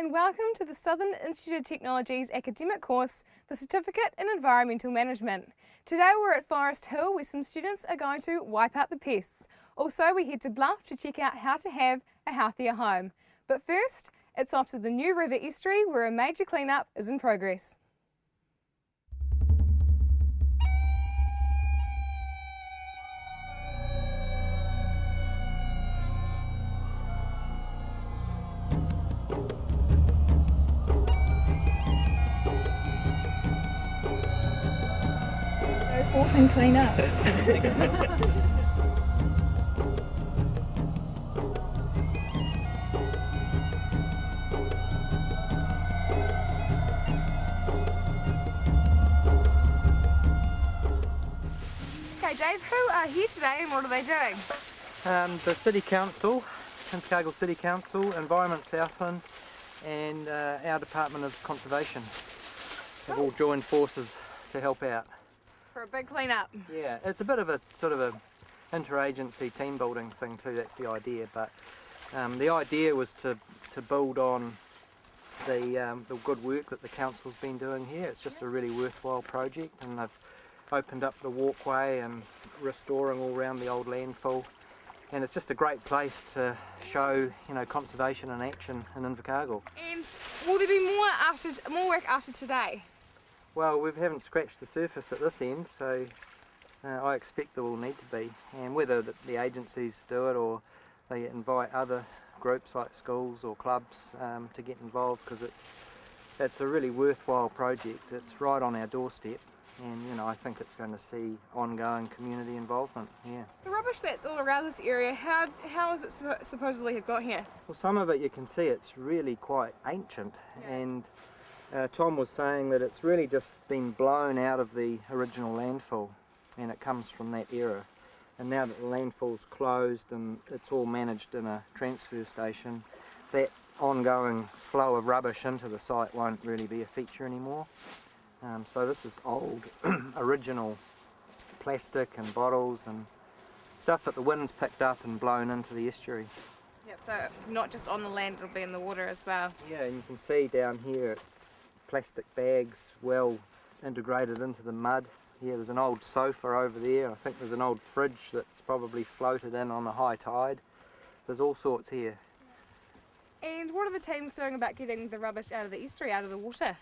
and welcome to the Southern Institute of Technology's academic course, the Certificate in Environmental Management. Today we're at Forest Hill where some students are going to wipe out the pests. Also we head to Bluff to check out how to have a healthier home. But first, it's off to the new River Estuary where a major clean-up is in progress. Off and clean up. Okay Dave, who are here today and what are they doing? The City Council, Invercargill City Council, Environment Southland and our Department of Conservation have all joined forces to help out. For a big clean-up. Yeah, it's a bit of a sort of a interagency team building thing too, that's the idea, but the idea was to build on the good work that the council's been doing here. It's just a really worthwhile project, and they've opened up the walkway and restoring all around the old landfill, and it's just a great place to show, you know, conservation in action in Invercargill. And will there be more work after today? Well, we haven't scratched the surface at this end, so I expect there will need to be, and whether the agencies do it or they invite other groups like schools or clubs to get involved, because it's a really worthwhile project. It's right on our doorstep, and you know, I think it's going to see ongoing community involvement. Yeah. The rubbish that's all around this area, how is it supposedly have got here? Well, some of it you can see it's really quite ancient, and Tom was saying that it's really just been blown out of the original landfill, and it comes from that era. And now that the landfill's closed and it's all managed in a transfer station, that ongoing flow of rubbish into the site won't really be a feature anymore. So this is old, original plastic and bottles and stuff that the wind's picked up and blown into the estuary. Yep, so not just on the land, it'll be in the water as well. Yeah, and you can see down here it's plastic bags well integrated into the mud. Yeah, there's an old sofa over there. I think there's an old fridge that's probably floated in on a high tide. There's all sorts here. And what are the teams doing about getting the rubbish out of the estuary, out of the water?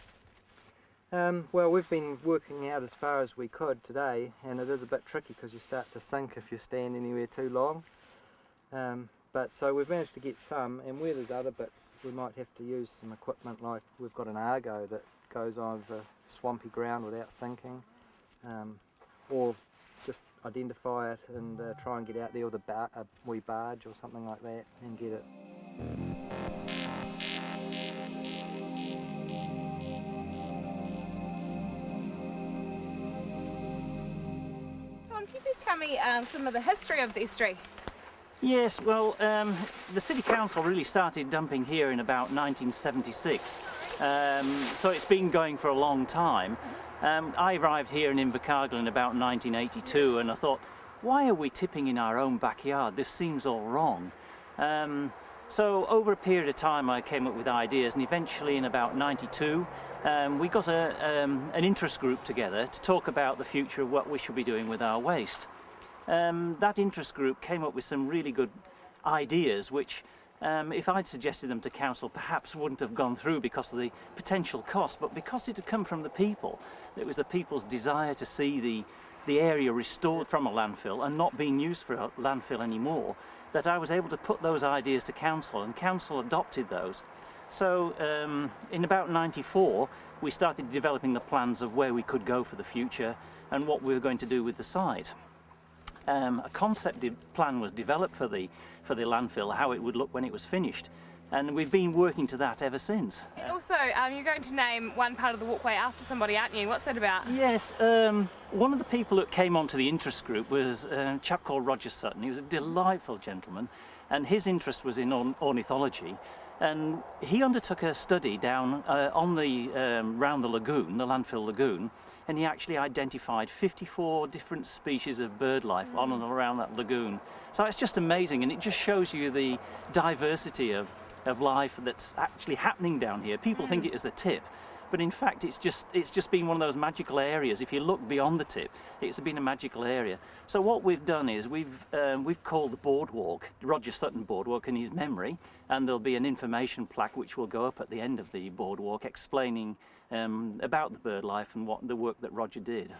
Well, we've been working out as far as we could today, and it is a bit tricky because you start to sink if you stand anywhere too long. But so we've managed to get some, and where there's other bits we might have to use some equipment, like we've got an Argo that goes over swampy ground without sinking, or just identify it and try and get out there with a wee barge or something like that and get it. Tom, can you please tell me some of the history of the estuary? Yes, well, the City Council really started dumping here in about 1976, so it's been going for a long time. I arrived here in Invercargill in about 1982, and I thought, why are we tipping in our own backyard? This seems all wrong. So over a period of time I came up with ideas, and eventually in about 92 we got an interest group together to talk about the future of what we should be doing with our waste. That interest group came up with some really good ideas which, if I'd suggested them to council, perhaps wouldn't have gone through because of the potential cost, but because it had come from the people. It was the people's desire to see the area restored from a landfill and not being used for a landfill anymore, that I was able to put those ideas to council, and council adopted those. So in about 94 we started developing the plans of where we could go for the future and what we were going to do with the site. A concept plan was developed for the landfill, how it would look when it was finished, and we've been working to that ever since. And also, you're going to name one part of the walkway after somebody, aren't you? What's that about? Yes, one of the people that came onto the interest group was a chap called Roger Sutton. He was a delightful gentleman, and his interest was in ornithology. And he undertook a study down on the round the lagoon, the landfill lagoon, and he actually identified 54 different species of bird life on and around that lagoon. So it's just amazing, and it just shows you the diversity of of life that's actually happening down here. People think it is the tip, but in fact it's just been one of those magical areas. If you look beyond the tip, it's been a magical area. So what we've done is we've called the boardwalk Roger Sutton Boardwalk in his memory, and there'll be an information plaque which will go up at the end of the boardwalk explaining about the bird life and what the work that Roger did.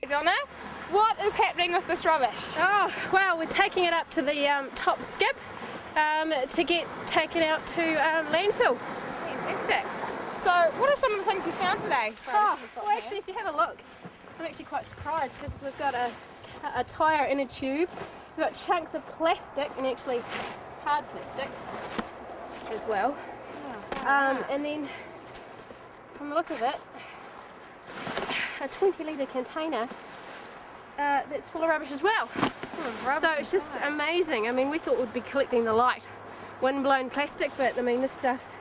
Donna, what is happening with this rubbish? Oh, well, we're taking it up to the top skip to get taken out to landfill. Fantastic. So, what are some of the things you found today? Well, actually, if you have a look, I'm actually quite surprised because we've got a tyre in a tube, we've got chunks of plastic, and actually hard plastic as well. And then, from the look of it, a 20-litre container that's full of rubbish as well. So it's just amazing. I mean, we thought we'd be collecting the light wind-blown plastic, but I mean, this stuff's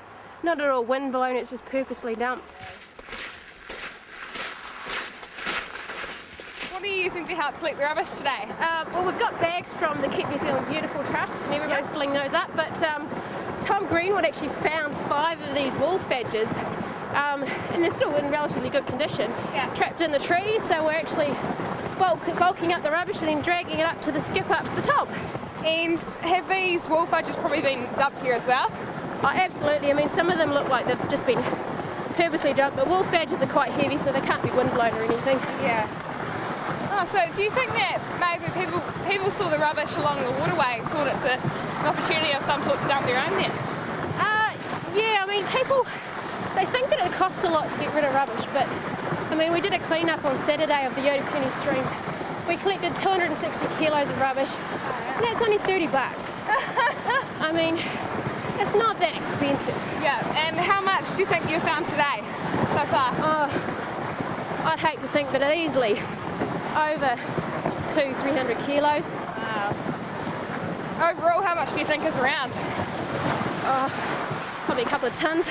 not at all wind-blown, it's just purposely dumped. What are you using to help collect the rubbish today? Well, we've got bags from the Keep New Zealand Beautiful Trust, and everybody's filling those up, but Tom Greenwood actually found 5 of these wolf badgers, and they're still in relatively good condition, trapped in the trees, so we're actually bulking up the rubbish and then dragging it up to the skip up the top. And have these wolf badgers probably been dumped here as well? Oh, absolutely. I mean, some of them look like they've just been purposely dumped, but wolf badgers are quite heavy, so they can't be windblown or anything. Yeah. Oh, so do you think that maybe people saw the rubbish along the waterway and thought it's an opportunity of some sort to dump their own there? Yeah, I mean, people, they think that it costs a lot to get rid of rubbish, but I mean, we did a clean up on Saturday of the Yodakuni stream. We collected 260 kilos of rubbish, and that's only $30. I mean, it's not that expensive. Yeah, and how much do you think you found today so far? I'd hate to think, but easily over 200-300 kilos. Wow. Overall, how much do you think is around? Probably a couple of tons.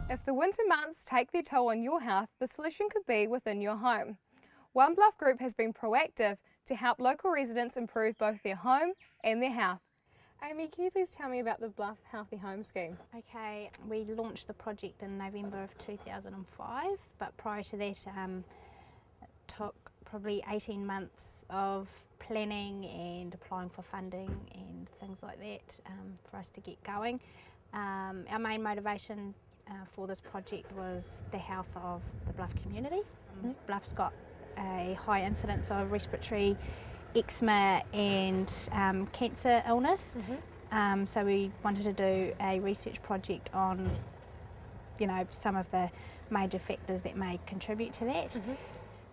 If the winter months take their toll on your health, the solution could be within your home. One Bluff Group has been proactive to help local residents improve both their home and their health. Amy, can you please tell me about the Bluff Healthy Home Scheme? Okay, we launched the project in November of 2005, but prior to that it took probably 18 months of planning and applying for funding and things like that for us to get going. Our main motivation for this project was the health of the Bluff community. Bluff's got a high incidence of respiratory, eczema and cancer illness. So we wanted to do a research project on, you know, some of the major factors that may contribute to that.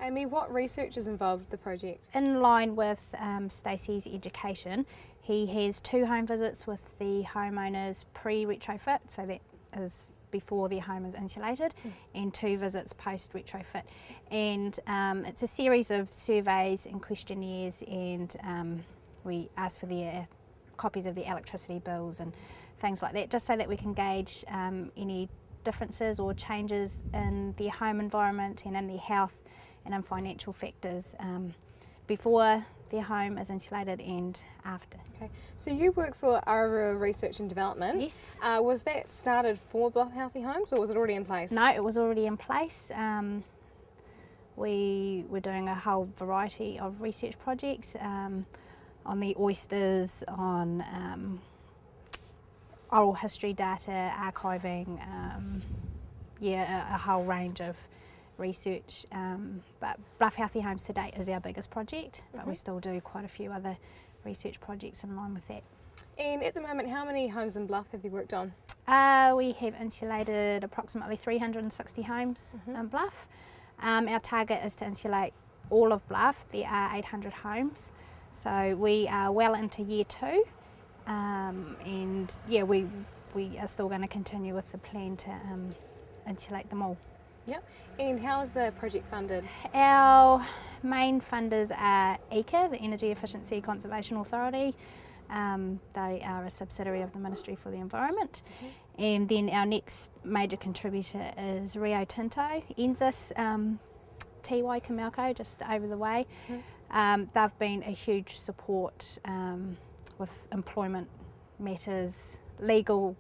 Amy, what research is involved with the project? In line with Stacey's education, he has 2 home visits with the homeowners pre-retrofit, so that is before their home is insulated, and 2 visits post-retrofit. And it's a series of surveys and questionnaires, and we ask for their copies of their electricity bills and things like that, just so that we can gauge any differences or changes in their home environment and in their health and in financial factors before their home is insulated and after. Okay, so you work for River Research and Development. Yes. Was that started for Bluff Healthy Homes, or was it already in place? No, it was already in place. We were doing a whole variety of research projects on the oysters, on oral history data, archiving, a whole range of research, but Bluff Healthy Homes to date is our biggest project, but we still do quite a few other research projects in line with that. And at the moment, how many homes in Bluff have you worked on? We have insulated approximately 360 homes in Bluff. Our target is to insulate all of Bluff. There are 800 homes, so we are well into year 2, and yeah, we are still going to continue with the plan to insulate them all. Yep. And how is the project funded? Our main funders are ECA, the Energy Efficiency Conservation Authority. They are a subsidiary of the Ministry for the Environment. And then our next major contributor is Rio Tinto, NZAS, Tiwai Kamelco, just over the way. They've been a huge support with employment matters, legal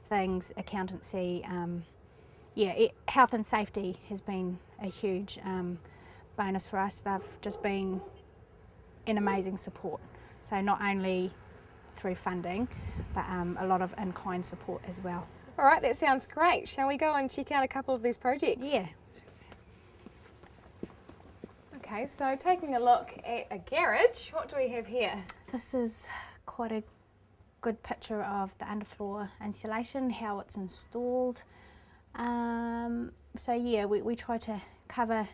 things, accountancy. Health and safety has been a huge bonus for us. They've just been an amazing support. So not only through funding, but a lot of in-kind support as well. All right, that sounds great. Shall we go and check out a couple of these projects? Yeah. Okay, so taking a look at a garage, what do we have here? This is quite a good picture of the underfloor insulation, how it's installed. So yeah, we try to cover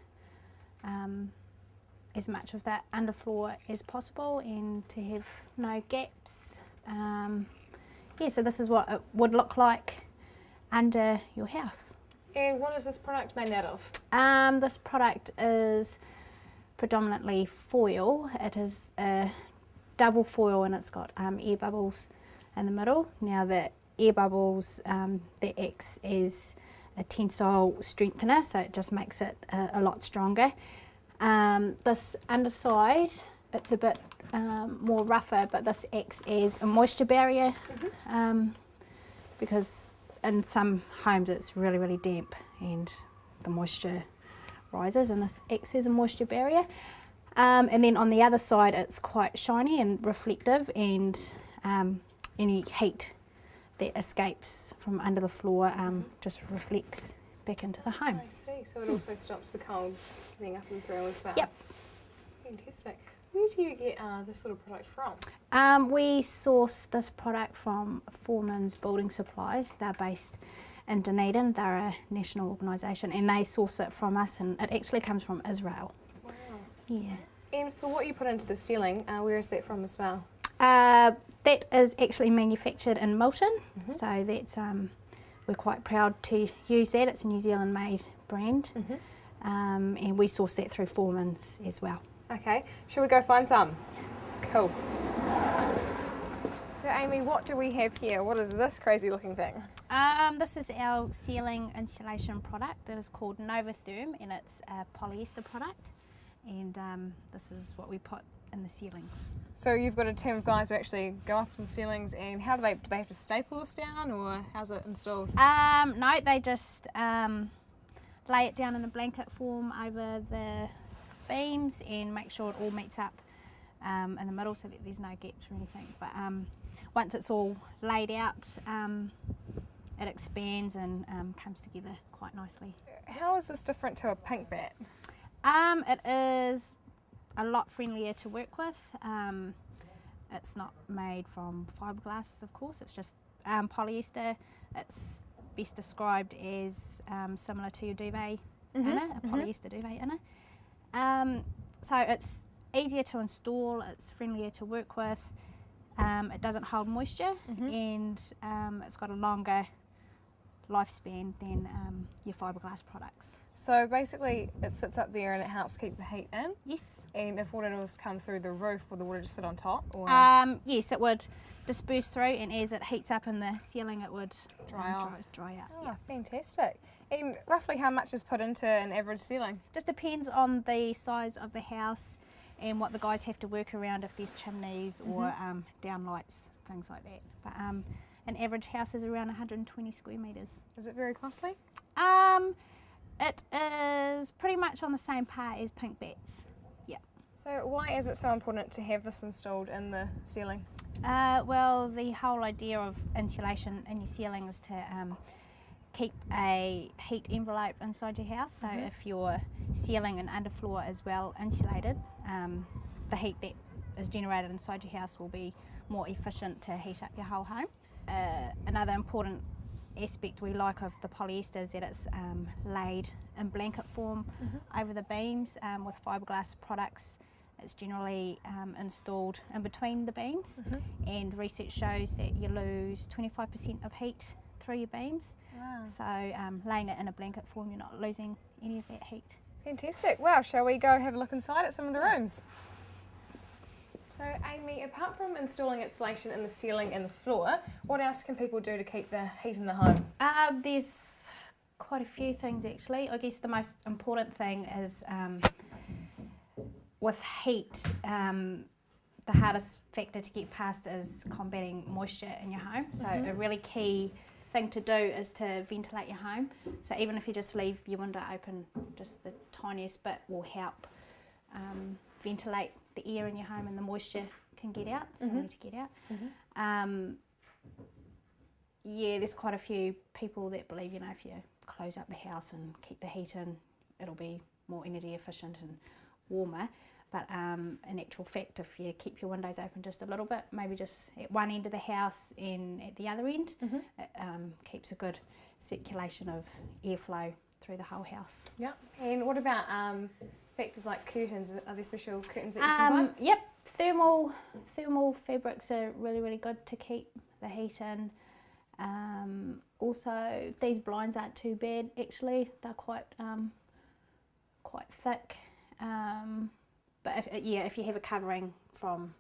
as much of that underfloor as possible and to have no gaps. So this is what it would look like under your house. And what is this product made out of? This product is predominantly foil. It is a double foil and it's got air bubbles in the middle. Now the air bubbles that acts as a tensile strengthener, so it just makes it a lot stronger. This underside, it's a bit more rougher, but this acts as a moisture barrier because in some homes it's really, really damp and the moisture rises, and this acts as a moisture barrier. And then on the other side it's quite shiny and reflective, and any heat that escapes from under the floor just reflects back into the home. I see, so it also stops the cold getting up and through as well. Yep. Fantastic. Where do you get this sort of product from? We source this product from Foreman's Building Supplies. They're based in Dunedin. They're a national organisation and they source it from us, and it actually comes from Israel. Wow. Yeah. And for what you put into the ceiling, where is that from as well? That is actually manufactured in Milton, so that's we're quite proud to use that. It's a New Zealand made brand, and we source that through Foreman's as well. Okay, shall we go find some? Cool. So Amy, what do we have here? What is this crazy looking thing? This is our ceiling insulation product. It is called Novatherm, and it's a polyester product, and this is what we put in the ceilings. So you've got a team of guys who actually go up to the ceilings, and how do they have to staple this down, or how's it installed? No, they just lay it down in a blanket form over the beams and make sure it all meets up in the middle so that there's no gaps or anything. But once it's all laid out, it expands and comes together quite nicely. How is this different to a pink bat? It is a lot friendlier to work with. It's not made from fiberglass, of course, it's just polyester. It's best described as similar to your duvet inner, a polyester duvet inner. So it's easier to install, it's friendlier to work with, it doesn't hold moisture, and it's got a longer lifespan than your fiberglass products. So basically it sits up there and it helps keep the heat in? Yes. And if water was to come through the roof, would the water just sit on top? Or yes, it would disperse through, and as it heats up in the ceiling it would dry out. Oh, Yeah. Fantastic. And roughly how much is put into an average ceiling? Just depends on the size of the house and what the guys have to work around, if there's chimneys or downlights, things like that. But an average house is around 120 square metres. Is it very costly? It is pretty much on the same par as pink bats. Yeah. So why is it so important to have this installed in the ceiling? Well, the whole idea of insulation in your ceiling is to keep a heat envelope inside your house. So if your ceiling and underfloor is well insulated, the heat that is generated inside your house will be more efficient to heat up your whole home. Another important aspect we like of the polyester is that it's laid in blanket form over the beams. With fiberglass products, it's generally installed in between the beams, and research shows that you lose 25% of heat through your beams. Wow. So laying it in a blanket form, you're not losing any of that heat. Fantastic. Wow, shall we go have a look inside at some of the rooms? So Amy, apart from installing insulation in the ceiling and the floor, what else can people do to keep the heat in the home? There's quite a few things actually. I guess the most important thing is with heat, the hardest factor to get past is combating moisture in your home. So a really key thing to do is to ventilate your home. So even if you just leave your window open, just the tiniest bit will help ventilate the air in your home, and the moisture can get out, so need to get out. Yeah, there's quite a few people that believe, if you close up the house and keep the heat in, it'll be more energy efficient and warmer. But in actual fact, if you keep your windows open just a little bit, maybe just at one end of the house and at the other end, it keeps a good circulation of airflow through the whole house. Yeah. And what about factors like curtains? Are there special curtains that you can buy? Yep, thermal fabrics are really, really good to keep the heat in. Also, these blinds aren't too bad actually. They're quite thick. But if you have a covering from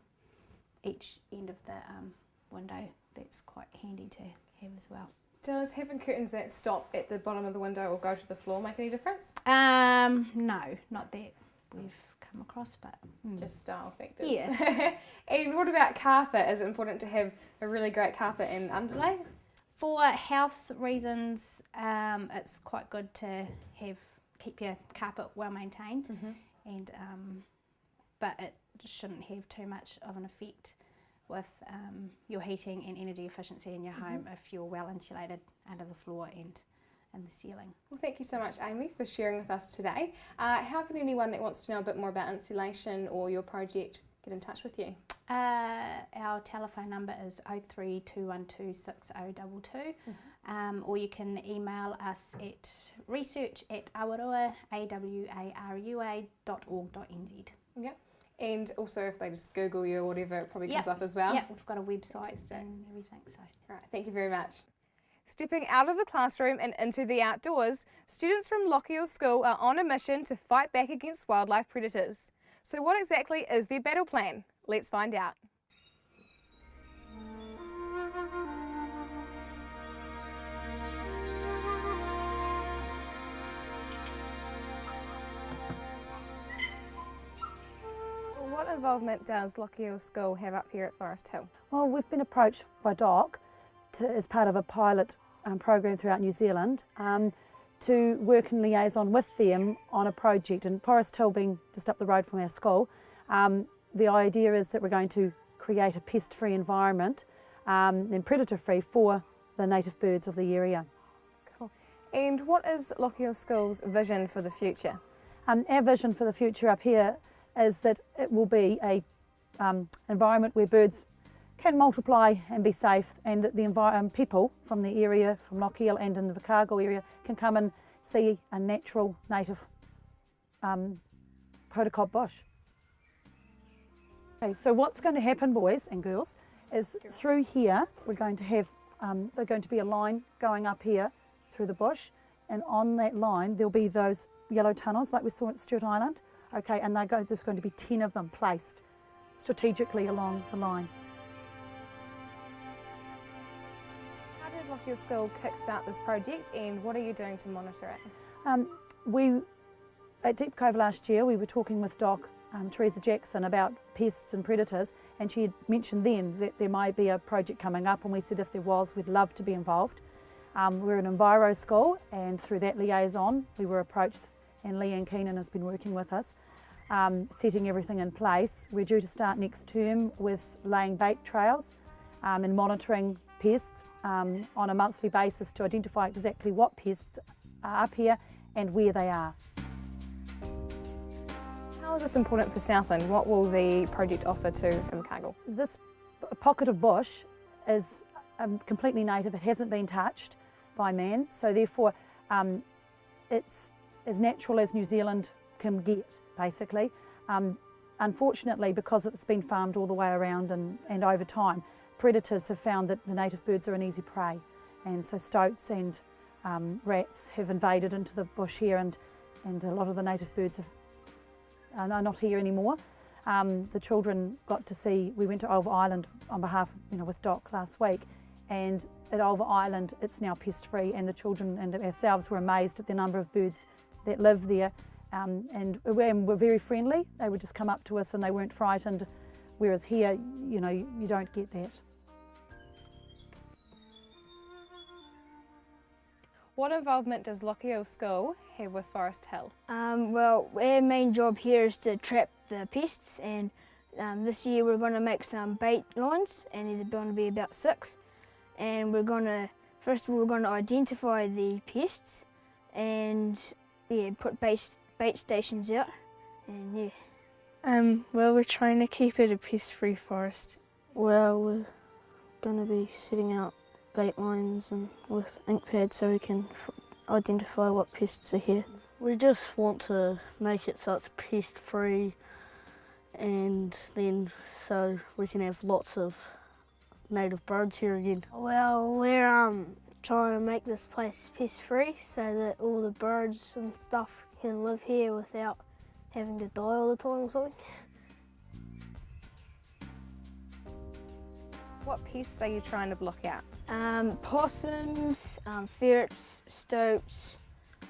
each end of the window, that's quite handy to have as well. Does having curtains that stop at the bottom of the window or go to the floor make any difference? No, not that we've come across, but Just style factors. Yeah. And what about carpet? Is it important to have a really great carpet and underlay? For health reasons, it's quite good to keep your carpet well maintained, and but it shouldn't have too much of an effect with your heating and energy efficiency in your home if you're well insulated under the floor and in the ceiling. Well, thank you so much, Amy, for sharing with us today. How can anyone that wants to know a bit more about insulation or your project get in touch with you? Our telephone number is 0321260022, or you can email us at research@awarua.org.nz. Yep. And also if they just Google you or whatever, it probably comes up as well. Yeah, we've got a website Fantastic. and everything. So. Right, thank you very much. Stepping out of the classroom and into the outdoors, students from Lochiel School are on a mission to fight back against wildlife predators. So what exactly is their battle plan? Let's find out. What involvement does Lochiel School have up here at Forest Hill? Well, we've been approached by DOC as part of a pilot program throughout New Zealand to work in liaison with them on a project, and Forest Hill being just up the road from our school. The idea is that we're going to create a pest-free environment and predator-free for the native birds of the area. Cool. And what is Lochiel School's vision for the future? Our vision for the future up here is that it will be a environment where birds can multiply and be safe, and that the people from the area, from Lochiel and in the Invercargill area, can come and see a natural native podocop bush. Okay, so what's going to happen, boys and girls, is through here we're going to have there's going to be a line going up here through the bush, and on that line there'll be those yellow tunnels like we saw at Stewart Island. Okay, and there's going to be 10 of them placed strategically along the line. How did Lochiel School kickstart this project, and what are you doing to monitor it? At Deep Cove last year, we were talking with Doc Teresa Jackson about pests and predators, and she had mentioned then that there might be a project coming up, and we said if there was, we'd love to be involved. We're an Enviro school, and through that liaison, we were approached, and Leanne Keenan has been working with us, setting everything in place. We're due to start next term with laying bait trails and monitoring pests on a monthly basis to identify exactly what pests are up here and where they are. How is this important for Southland? What will the project offer to Invercargill? This pocket of bush is completely native, it hasn't been touched. by man. So therefore it's as natural as New Zealand can get, basically. Unfortunately, because it's been farmed all the way around and over time, predators have found that the native birds are an easy prey. And so stoats and rats have invaded into the bush here, and a lot of the native birds are not here anymore. The children got to see, we went to Ulva Island on behalf, with Doc last week, and at Ulva Island it's now pest free, and the children and ourselves were amazed at the number of birds that live there, and were very friendly. They would just come up to us and they weren't frightened, whereas here, you don't get that. What involvement does Lochiel School have with Forest Hill? Well, our main job here is to trap the pests, and this year we're going to make some bait lines, and there's going to be about 6. And first of all, we're going to identify the pests and put bait stations out, and well, we're trying to keep it a pest-free forest. Well, we're going to be setting out bait lines and with ink pads so we can identify what pests are here. We just want to make it so it's pest free, and then so we can have lots of native birds here again. Well, we're trying to make this place pest free so that all the birds and stuff can live here without having to die all the time or something. What pests are you trying to block out? Possums, ferrets, stoats,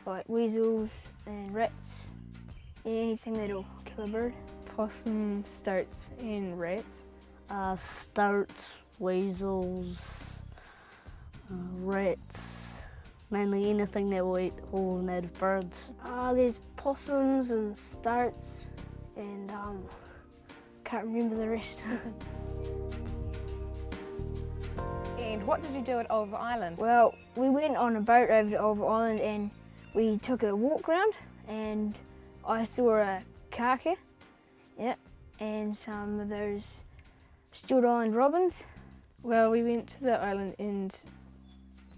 like weasels and rats, anything that'll kill a bird. Possum, stoats and rats. Stoats, weasels, rats, mainly anything that will eat all the native birds. There's possums and stoats and can't remember the rest. And what did you do at Ulva Island? Well, we went on a boat over to Ulva Island and we took a walk around, and I saw a kaka, and some of those Stewart Island robins. Well, we went to the island and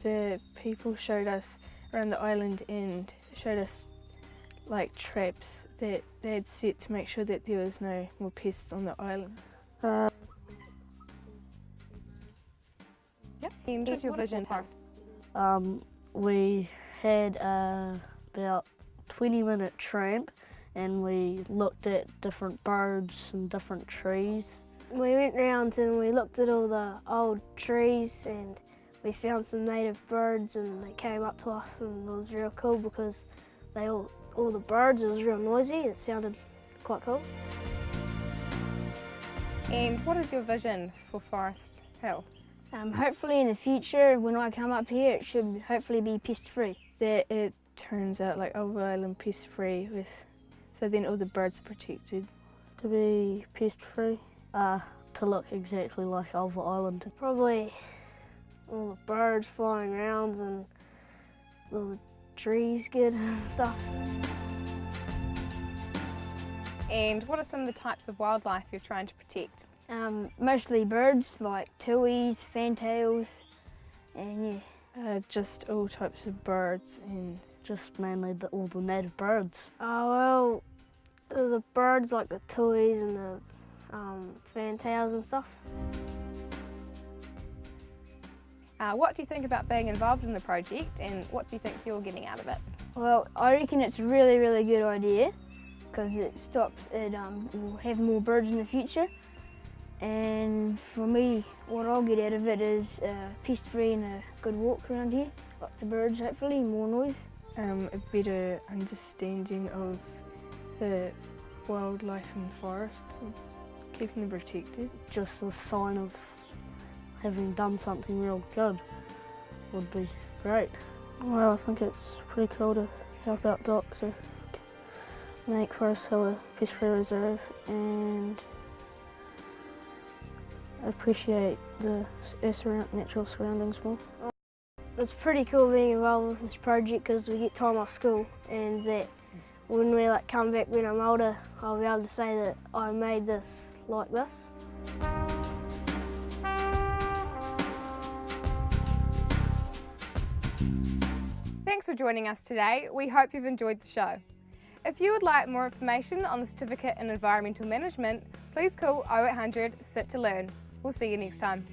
the people showed us around the island and showed us like traps that they had set to make sure that there was no more pests on the island. And what's your vision for us? We had about 20-minute tramp, and we looked at different birds and different trees. We went round and we looked at all the old trees and we found some native birds, and they came up to us, and it was real cool because all the birds, it was real noisy. It sounded quite cool. And what is your vision for Forest Hill? Hopefully in the future, when I come up here, it should hopefully be pest-free. That it turns out like Ulva Island pest-free, so then all the birds are protected. To be pest-free, to look exactly like Ulva Island. Probably all the birds flying around and all the trees good and stuff. And what are some of the types of wildlife you're trying to protect? Mostly birds like tuis, fantails, and just all types of birds, and just mainly all the native birds. Well, the birds like the tuis and the fantails and stuff. What do you think about being involved in the project, and what do you think you're getting out of it? well, I reckon it's a really, really good idea because it will have more birds in the future. And for me, what I'll get out of it is pest-free and a good walk around here. Lots of birds, hopefully, more noise. A better understanding of the wildlife in forests and keeping them protected. Just a sign of having done something real good would be great. Well, I think it's pretty cool to help out Doc to make Forest Hill a pest-free reserve and appreciate the natural surroundings more. It's pretty cool being involved with this project because we get time off school, and that when we come back when I'm older, I'll be able to say that I made this like this. Thanks for joining us today. We hope you've enjoyed the show. If you would like more information on the Certificate in Environmental Management, please call 0800 SIT to learn. We'll see you next time.